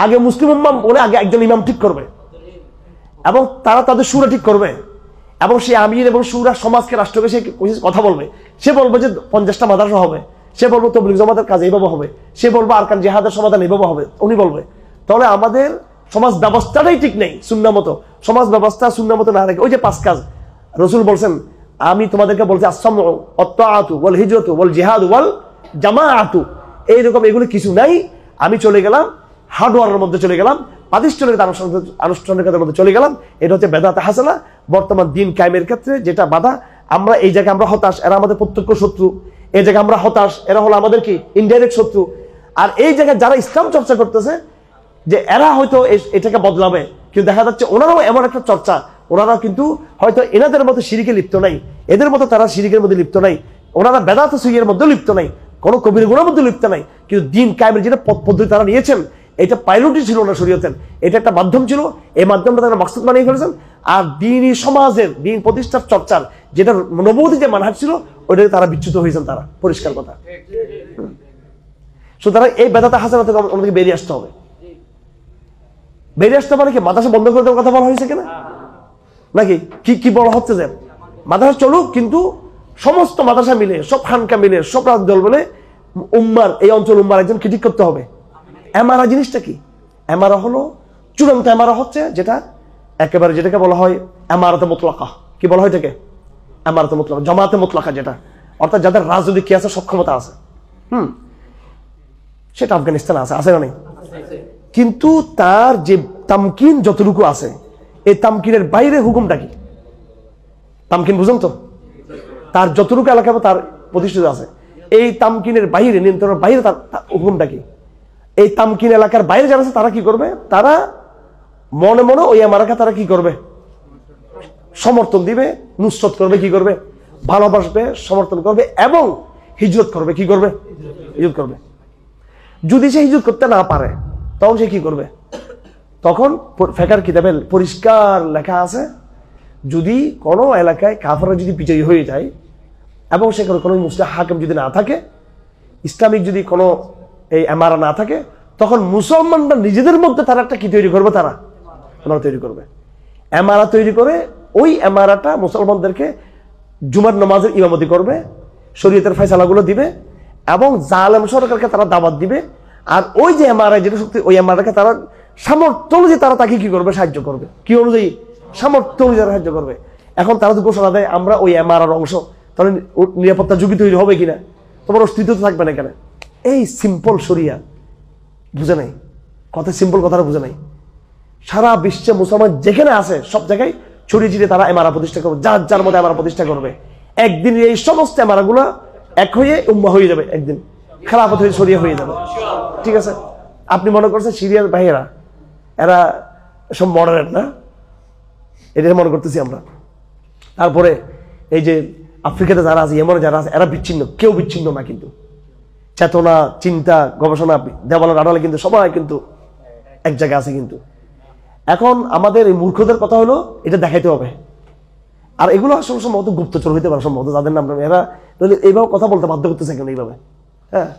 আগে মুসলিম উম্মাহ বলে আগে একজন ইমাম ঠিক করবে এবং তারা তাদের সুরা ঠিক করবে এবং সে আমির এবং সুরা সমাজকে রাষ্ট্রকে সে কথা বলবে। সে বলবে যে 50টা মাদ্রাসা হবে, সে বলবে তবলিগ জামাতের কাজ এইভাবে হবে, সে বলবে আরকান জিহাদের সমাধান এইভাবে হবে, উনি বলবে। তাহলে আমাদের সমাজ ব্যবস্থাটাই ঠিক নেই সুন্নাহ মতো। সমাজ ব্যবস্থা সুন্নাহ মতো না রেখে ওই যে 5 কাজ রাসূল বলছেন, আমি তোমাদেরকে বলছি আস-সামউ ওয়াত-তাআতু ওয়াল হিজরাতু ওয়াল জিহাদু ওয়াল জামাআতু, এইরকম এগুলো কিছু নাই। আমি চলে গেলাম হার্ডওয়ারের মধ্যে, চলে গেলাম প্রাতিষ্ঠানিকতার আনুষ্ঠানিকতার মধ্যে চলে গেলাম। এটা হচ্ছে বেদাতে হাসানা, বর্তমান দিন কায়েমের ক্ষেত্রে যেটা বাধা। আমরা এই জায়গায় আমরা হতাশ, এরা আমাদের প্রত্যক্ষ শত্রু। এই জায়গায় আমরা হতাশ, এরা হলো আমাদের কি ইনডাইরেক্ট শত্রু। আর এই জায়গায় যারা ইসলাম চর্চা করতেছে যে এরা হয়তো এটাকে বদলাবে, কিন্তু দেখা যাচ্ছে ওনারাও এমন একটা চর্চা, ওনারা কিন্তু হয়তো এনাদের মতো শিরিকে লিপ্ত নাই, এদের মতো তারা শিরিকের মধ্যে লিপ্ত নাই, ওনারা বেদাত সুইয়ের মধ্যে লিপ্ত নাই, কোনো কবির গুণার মধ্যে লিপ্ত নাই, কিন্তু দিন কায়েমের যেটা পথ পদ্ধতি তারা নিয়েছেন এটা পাইলটই ছিল না শরীয়তের, এটা একটা মাধ্যম ছিল। এই মাধ্যমটা তারা মাকসুদ বানিয়ে ফেলেছেন। আর দিনই সমাজের দিন প্রতিষ্ঠার চর্চার যেটা নবুয়তি যে মানহাজ ছিল ওইটাকে তারা বিচ্যুত হয়েছেন, তারা পরিষ্কার কথা। সুতরাং এই বেদাতে হাসানা থেকে আমাদেরকে বেরিয়ে আসতে হবে। বেরিয়ে আসতে মানে কি মাদ্রাসা বন্ধ করে দেওয়ার কথা বলা হয়েছে কিনা, নাকি কি বলা হচ্ছে যে মাদ্রাসা চলুক, কিন্তু সমস্ত মাদ্রাসা মিলে, সব খানকা মিলে, সব রাজদল মিলে উম্মার এই অঞ্চল উম্মার একজন কি ঠিক করতে হবে। এমারা জিনিসটা কি? এমারা হলো চূড়ান্ত এমারা হচ্ছে যেটা একেবারে যেটাকে বলা হয় এমারাতে মুতলাকা। কি বলা হয় এটাকে? এমারাতে মুতলাকা, জামাতে মুতলাকা, যেটা অর্থাৎ যাদের রাজনৈতিক কি আছে, সক্ষমতা আছে। সেটা আফগানিস্তান আছে না নেই? কিন্তু তার যে তামকিন যতটুকু আছে, এই তামকিনের বাইরে হুকুমটা কি? তামকিন বুঝুন তো, তার যতটুকু এলাকা তার প্রতিষ্ঠিত আছে, এই তামকিনের বাইরে, নিয়ন্ত্রণের বাইরে তার হুকুমটা কি? এই তামকিন এলাকার বাইরে যারা আছে তারা কি করবে? তারা মনে মনে ওই এমারাকে তারা কি করবে? সমর্থন দিবে, নুসরত করবে, কি করবে? ভালোবাসবে, সমর্থন করবে এবং হিজরত করবে। কি করবে? হিজরত করবে। যদি সে হিজরত করতে না পারে তখন সে কি করবে? তখন ফেকার কিতাবে পরিষ্কার লেখা আছে, যদি কোনো এলাকায় কাফেররা যদি বিজয়ী হয়ে যায় এবং সেখানে কোনো মুসলিম হাকিম যদি না থাকে, ইসলামিক যদি কোনো এই এমারা না থাকে, তখন মুসলমানরা নিজেদের মধ্যে তারা একটা কি তৈরি করবে? তারা তৈরি করবে এমারা, তৈরি করে ওই এমারাটা মুসলমানদেরকে জুমার নামাজের ইমামতি করবে, শরীয়তের ফয়সালাগুলো দিবে এবং জালেম সরকারকে তারা দাওয়াত দিবে। আর ওই যে এমআরআই যেটা শক্তি, ওই এমআরআইকে তারা সামর্থ্য অনুযায়ী তারা তাকে কি করবে? সাহায্য করবে। কি অনুযায়ী? সামর্থ্য অনুযায়ী সাহায্য করবে। এখন তারা তো ঘোষণা দেয় আমরা ওই এমআরআর অংশ, তাহলে নিরাপত্তা ঝুঁকি তৈরি হবে কিনা, তোমার অস্তিত্ব থাকবে না এখানে। এই সিম্পল শরিয়া বুঝে নাই, কথা সিম্পল কথাটা বুঝে নাই। সারা বিশ্বে মুসলমান যেখানে আছে সব জায়গায় ছড়িয়ে ছিটিয়ে তারা এমআরআ প্রতিষ্ঠা করবে, যার যার মধ্যে এমআরআ প্রতিষ্ঠা করবে। একদিন এই সমস্ত এমআরআগুলো এক হয়ে উম্মাহ হয়ে যাবে, একদিন খেলাফত হয়ে ছড়িয়ে হয়ে যাবে। ঠিক আছে? আপনি মনে করছেন সিরিয়ার ভাইয়েরা এরা সব মডারেট না, এটা মনে করতেছি আমরা। তারপরে এই যে আফ্রিকাতে যারা আছে, ইয়েমেনে যারা আছে, এরা বিচ্ছিন্ন, কেউ বিচ্ছিন্ন না, কিন্তু চেতনা, চিন্তা, গবেষণা, দেওয়ালের আড়ালে কিন্তু সবাই কিন্তু এক জায়গায় আছে। কিন্তু এখন আমাদের এই মূর্খদের কথা হলো এটা দেখাইতে হবে। আর এগুলো আসলে সম্ভবত গুপ্তচর হইতে পারে, সম্ভবত যাদের নাম এরা এইভাবে কথা বলতে বাধ্য করতেছে কেন এইভাবে? হ্যাঁ,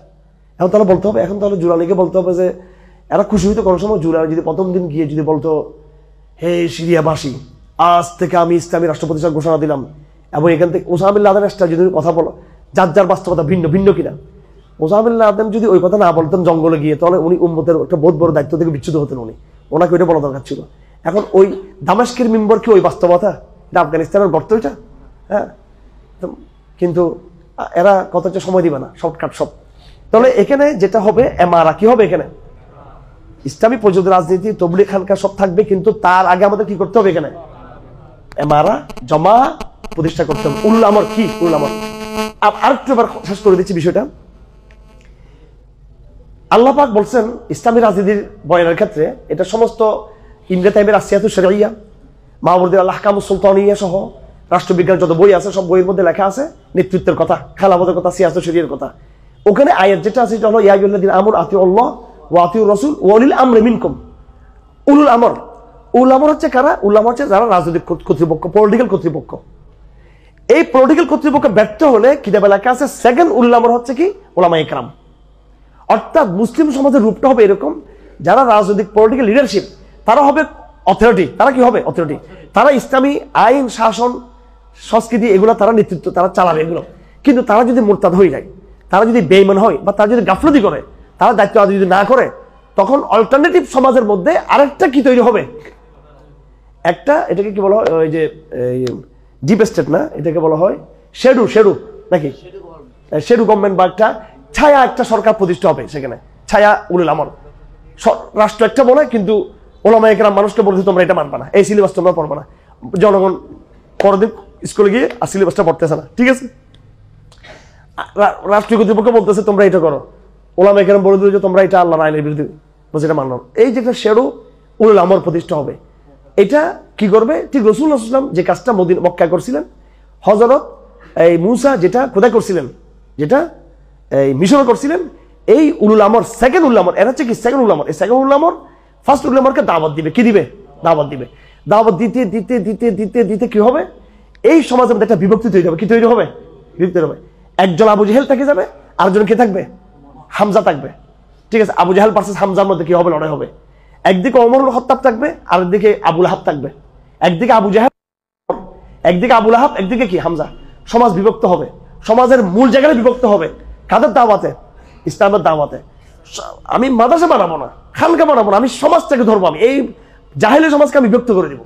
এখন তাহলে বলতে হবে, এখন তাহলে জুলানিকে বলতে হবে যে এরা খুশি হইতো কোনো সময়। জুলানি যদি প্রথম দিন গিয়ে যদি বলতো, হে সিরিয়াবাসী, আজ থেকে আমি ইসলামী রাষ্ট্র প্রতিষ্ঠার ঘোষণা দিলাম, এবং এখান থেকে ওসামা বিন লাদেনের যদি কথা বলো, যার যার বাস্তবতা ভিন্ন ভিন্ন কিনা, ওসামা বিন লাদেন যদি ওই কথা না বলতেন জঙ্গলে গিয়ে, তাহলে উনি উম্মতের একটা বহুত বড় দায়িত্ব থেকে বিচ্যুত হতেন। ওনাকে ওইটা বলা দরকার ছিল। এখন ওই দামেস্কের মিম্বর কি ওই বাস্তবতা? এটা আফগানিস্তানের গর্ত এটা। হ্যাঁ, কিন্তু এরা কত সময় দিবে না, শর্টকাট সব। তাহলে এখানে যেটা হবে এমারা কি হবে? এখানে ইসলামী প্রযোজ্য রাজনীতি, তবলিগ খানকা সব থাকবে, কিন্তু তার আগে আমাদের কি করতে হবে? এখানে এমারা জমা প্রতিষ্ঠা করতে হবে। উলুল আমর কি? উলুল আমর আরেকটু এবার শেষ করে দিচ্ছি বিষয়টা। আল্লাহ পাক বলছেন ইসলামী রাজনীতির বয়ানের ক্ষেত্রে, এটা সমস্ত ইবনে তাইমিয়ার আসিয়াতুশ শরঈয়া, মাহমুদুল আল আহকামুস সুলতানিয়া সহ রাষ্ট্রবিজ্ঞান যত বই আছে সব বইয়ের মধ্যে লেখা আছে নেতৃত্বের কথা, খেলাফতের কথা, সিয়াসত শরীয়তের কথা। ওখানে আয়াত যেটা আছে সেটা হলো ইয়া আইয়ুহাল্লাযীনা আমানু আতিউল্লাহ ওয়া আতিউর রাসূল ওয়া উলিল আমরি মিনকুম। উলুল আমর, উলুল আমর হচ্ছে কারা? উলুল আমর হচ্ছে যারা রাজনৈতিক কর্তৃপক্ষ, পলিটিক্যাল কর্তৃপক্ষ। এই পলিটিক্যাল কর্তৃপক্ষ ব্যর্থ হলে কিতাবে লেখা আছে সেকেন্ড উলুল আমর হচ্ছে কি? উলামায়ে কেরাম। অর্থাৎ মুসলিম সমাজের রূপটা হবে এরকম যারা রাজনৈতিক পলিটিক্যাল লিডারশিপ তারা হবে অথরিটি। তারা কি হবে? অথরিটি। তারা ইসলামী আইন, শাসন, সংস্কৃতি এগুলো তারা নেতৃত্ব, তারা চালাবে এগুলো। কিন্তু তারা যদি মোরতাদ হয়ে যায়, তারা যদি বেঈমান হয়, বা তারা যদি গাফলতি করে, তারা দায়িত্ব আদায় যদি না করে, তখন অল্টারনেটিভ সমাজের মধ্যে আরেকটা কি তৈরি হবে, একটা, এটাকে কি বলা হয়, ওই যে ডিপ স্টেট না, এটাকে বলা হয় শেডু নাকি, শেডু গভর্নমেন্ট, বা একটা ছায়া একটা সরকার প্রতিষ্ঠা হবে সেখানে, ছায়া উলুল আমর। রাষ্ট্র একটা বলে, কিন্তু ওলামায়ে কেরাম মানুষকে বলছে তোমরা এটা মানবা না, এই সিলেবাস তোমরা পড়বা না। জনগণ পরদিন স্কুলে গিয়ে আর সিলেবাসটা পড়তেছে না, ঠিক আছে। রাষ্ট্রীয় কর্তৃপক্ষ বলতেছে তোমরা এটা করো, ওলামায়ে কেরাম বলে দিল যে তোমরা এটা আল্লাহর আইনের বিরুদ্ধে, বলছে এটা মানলাম। এই যে একটা শেডু উলুল আমর প্রতিষ্ঠা হবে, এটা কি করবে? ঠিক রাসূলুল্লাহ সাল্লাল্লাহু আলাইহি ওয়াসাল্লাম যে কাজটা মক্কায় করছিলেন, হযরত এই মূসা যেটা কোথায় করছিলেন, যেটা এই মিশরে করছিলেন, এই উলুল আমর, সেকেন্ড উলুল আমর, এর হচ্ছে কি সেকেন্ড উলুল আমর। এই সেকেন্ড উলুল আমর ফার্স্ট উলুল আমরকে দাওয়াত দিবে। কি দিবে? দাওয়াত দিবে। দাওয়াত দিতে দিতে দিতে দিতে দিতে কি হবে? এই সমাজের মধ্যে একটা বিভক্তি তৈরি হবে। কি তৈরি হবে? বিভক্তি হবে। একজন আবু জেহেল থেকে যাবে, আরেকজন কে থাকবে? হামজা থাকবে, ঠিক আছে। আবু জেহেল ভার্সেস হামজার মধ্যে কি হবে? লড়াই হবে। একদিকে ওমরুল খাত্তাব থাকবে, আরেকদিকে আবু লাহাব থাকবে। একদিকে আবু জেহেল, একদিকে আবু লাহাব, একদিকে কি হামজা। সমাজ বিভক্ত হবে। সমাজের মূল জায়গায় বিভক্ত হবে কাদের দাওয়াতে? ইসলামের দাওয়াতে। আমি মাদ্রাসা বানাবো না, খানকা বানাবো না, আমি সমাজটাকে ধরবো। আমি এই জাহেলি সমাজকে আমি বিভক্ত করে দিব,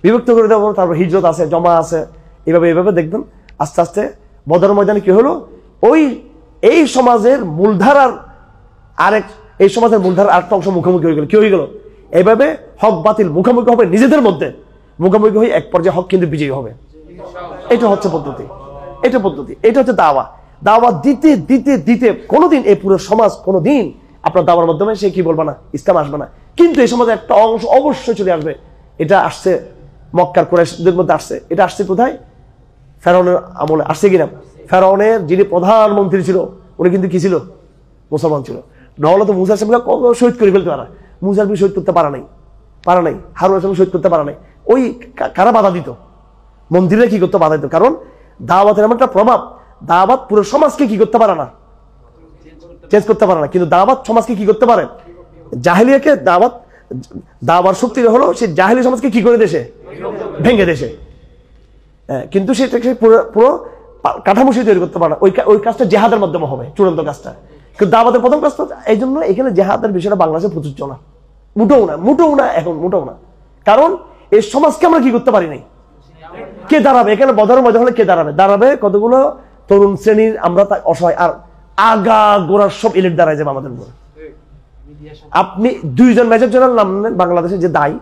বিভক্ত করে দেবো। তারপর হিজরত আছে, জমা আছে, এইভাবে দেখবেন আস্তে আস্তে বদর ময়দানে কি হলো, এই সমাজের মূলধারার এই সমাজের মূলধারার আরেকটা অংশ মুখোমুখি হয়ে গেল। কি হয়ে গেল? এইভাবে হক বাতিল মুখোমুখি হবে, নিজেদের মধ্যে মুখোমুখি হয়ে এক পর্যায়ে হক কিন্তু বিজয়ী হবে। এটা হচ্ছে পদ্ধতি, এটা পদ্ধতি, এটা হচ্ছে দাওয়া। দাওয়া দিতে দিতে দিতে কোনোদিন এই পুরো সমাজ কোনোদিন আপনার দাওয়ার মাধ্যমে সে কি বলবে না, ইসলাম আসবে না। কিন্তু এই সমাজে একটা অংশ অবশ্যই চলে আসবে। এটা আসছে মক্কার কুরাইশদের মধ্যে আসছে। এটা আসছে কোথায়? ফেরাউনের আমলে আসছে কিনা? ফেরাউনের যিনি প্রধানমন্ত্রী ছিল, উনি কিন্তু কি ছিল? মুসলমান ছিল। নাহলে তো মুসার সামনে শহীদ করে ফেলতে পারা, মুসার বি শহীদ করতে পারা নাই, হারুনের সামনে শহীদ করতে পারা নাই। ওই কারা বাধা দিত? মন্দিরে কি করতে বাধা দিত? কারণ দাওয়াতের এমন একটা প্রভাব, দাওয়াত পুরো সমাজকে কি করতে পারে না, চেঞ্জ করতে পারে না। কিন্তু দাওয়াত সমাজকে কি করতে পারে? জাহেলিয়াকে দাওয়ার শক্তি হলো সে জাহেলি সমাজকে কি করে দেশে ভেঙে দেশে, কিন্তু সেটাকে পুরো কাঠামো সে তৈরি করতে পারে না। ওই কাজটা জেহাদের মাধ্যমে হবে, চূড়ান্ত কাজটা। কিন্তু দাওয়াতের প্রথম কাজটা, এই জন্য এখানে জেহাদের বিষয়টা বাংলাদেশে প্রযোজ্য না, মোটেও না, এখন মোটেও না। কারণ এই সমাজকে আমরা কি করতে পারি নাই। কে দাঁড়াবে এখানে? বদর ময়দান হলে কে দাঁড়াবে? কতগুলো তরুণ শ্রেণীর আমরা অসহায়, আর আগা গোড়ার সব এলিট দাঁড়ায় যাবে আমাদের উপরে। আপনি দুইজন মেজর জেনারেল নাম নেন বাংলাদেশে, যে দায়ী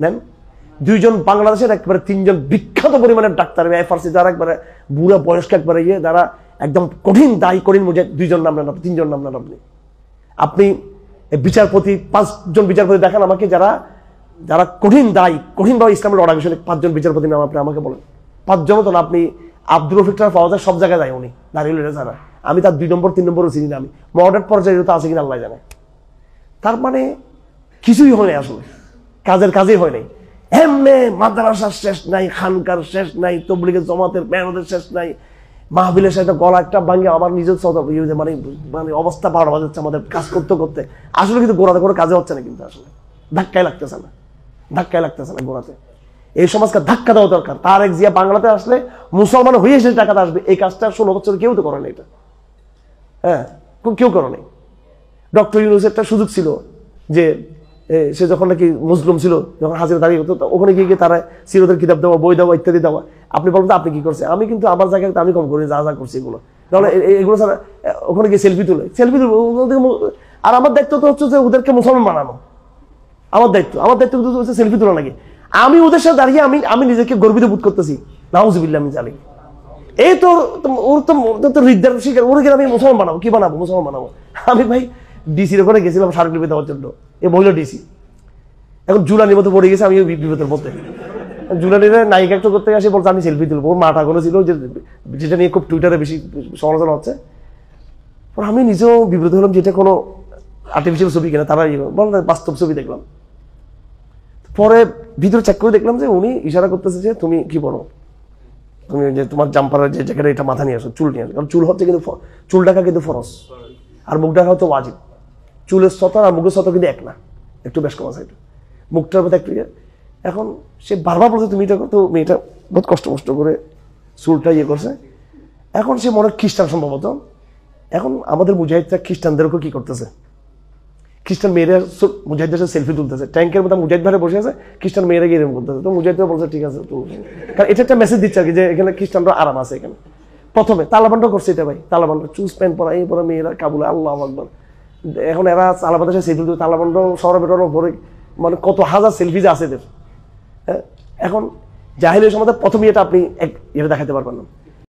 নেন দুইজন বাংলাদেশের, একবারে তিনজন বিখ্যাত পরিমাণের ডাক্তার, এফআরসি যারা একবারে বুড়া বয়স্ক, একবারে যারা একদম কঠিন দায়ী, কঠিন মুজে, দুইজন নাম নেন, তিনজন নাম নেন। আপনি বিচারপতি, 5 জন বিচারপতি দেখান আমাকে, যারা কঠিন দায়ী, কঠিনভাবে ইসলামের লড়াই বিষয়ে 5 জন বিচারপতি নাম আপনি আমাকে বলেন। 5 জন তো না, আপনি আব্দুল রফিকটা পাওয়া যায় সব জায়গায় যায়, উনি দাঁড়িয়ে যারা, আমি তার 2 নম্বর 3 নম্বরও চিনি না, আমি মডারেট পর্যায়ে তো আছে কিনা আল্লাহ জানে। তার মানে কিছুই হয় নাই, আসলে কাজেই হয় নাই। এমনে মাদ্রাসার শেষ নাই, খানকার শেষ নাই, তবলিগের জমাতের মেহনতের শেষ নাই, মাহফিলের সাথে গলা একটা ভাঙে আমার নিজের মানে অবস্থা পাওয়া যাচ্ছে আমাদের কাজ করতে করতে। আসলে কিন্তু গোড়াতে কোনো কাজে হচ্ছে না, কিন্তু আসলে ধাক্কায় লাগতেছে না গোড়াতে। এই সমাজকে ধাক্কা দেওয়া দরকার। তারেক জিয়া বাংলাতে আসলে মুসলমান হয়ে এসে টাকাতে আসবে, এই কাজটা 16 বছর কেউ তো করে না, এটা কেউ করে নাই। ডক্টর ইউনূসের একটা সুযোগ ছিল যে সে যখন নাকি মুসলিম ছিল, যখন হাজিরা দাঁড়িয়ে হতো, ওখানে গিয়ে তারা সিরতের কিতাব দেওয়া, বই দেওয়া, ইত্যাদি দেওয়া। আপনি বলবেন আপনি কি করছেন? আমি কিন্তু আমার জায়গায় আমি কম করি, যা করছি এগুলো। তাহলে এগুলো ছাড়া ওখানে গিয়ে সেলফি তুলে। আর আমার দায়িত্ব তো হচ্ছে যে ওদেরকে মুসলমান বানানো। আমার দায়িত্ব হচ্ছে সেলফি তোলা নাকি। আমি ওদের সাথে দাঁড়িয়ে আমি নিজেকে গর্বিত বোধ করতেছি। নাউজুবিল্লাহ মিন যালিক। এই তো ওর তো হৃদয়ের শিকার, ওর আমি মুসলমান বানাবো, কি বানাবো? মুসলমান বানাবো। আমি ভাই ডিসির ওখানে গেছিলাম স্মারকলিপি দেওয়ার জন্য, এই মহিলা ডিসি। এখন জুলানির মতো পড়ে গেছে, আমি বিপদের মধ্যে। জুলানির নায়িকা একটু করতে আসে, বলছে আমি সেলফি তুলবো। ওর মাটা করে ছিল, যেটা নিয়ে খুব টুইটারে বেশি সমালোচনা হচ্ছে। আমি নিজেও বিব্রত হলাম, যেটা কোনো আর্টিফিশিয়াল ছবি কিনা, তারা বল বাস্তব ছবি দেখলাম। পরে ভিতরে চেক করে দেখলাম যে উনি ইশারা করতেছে যে তুমি কি বলো, তুমি যে তোমার জাম্পারের যে জ্যাকেটে এটা মাথা নিয়ে আসো, চুল নিয়ে আসো। কারণ চুল হচ্ছে কিন্তু চুল ঢাকা কিন্তু ফরজ, আর মুখ ঢাকা হচ্ছে ওয়াজিব। চুলের সতর আর মুখের সতর কিন্তু এক না, একটু বেশ কম আছে, একটু মুখটার মধ্যে একটু। এখন সে বারবার বলছে তুমি এটা তো, মেয়েটা বহুত কষ্ট করে চুলটা করছে। এখন সে মনে খ্রিস্টান সম্ভবত। এখন আমাদের মুজাহিদরা খ্রিস্টানদেরকে কি করতেছে, খ্রিস্টান মেয়েরা মুজাহিদদের সাথে সেলফি তুলতেছে, ট্যাঙ্কের মধ্যে মুজাহিদ ভাইরা বসে আছে, খ্রিস্টান মেয়েরা গিয়ে এরকম করতেছে। তো মুজাহিদরা বলছে ঠিক আছে, তো কারণ এটা একটা মেসেজ দিচ্ছে আর কি, যে এখানে খ্রিস্টানরা আরাম আছে। এখানে প্রথমে তালেবানরা করছে এটা ভাই, তালেবানরা চুজ প্যান্ট পরা, এই পরা মেয়েরা কাবুলে, আল্লাহু আকবার। এখন এরা তালেবানদের সাথে সেলফি তুলছে, তালেবানরাও শহরে বেরোনো পরে মানে কত হাজার সেলফি যে আছে এদের। এখন জাহিলিয়াতের সমাজে প্রথমে এটা আপনি এটা দেখাতে পারবেন না।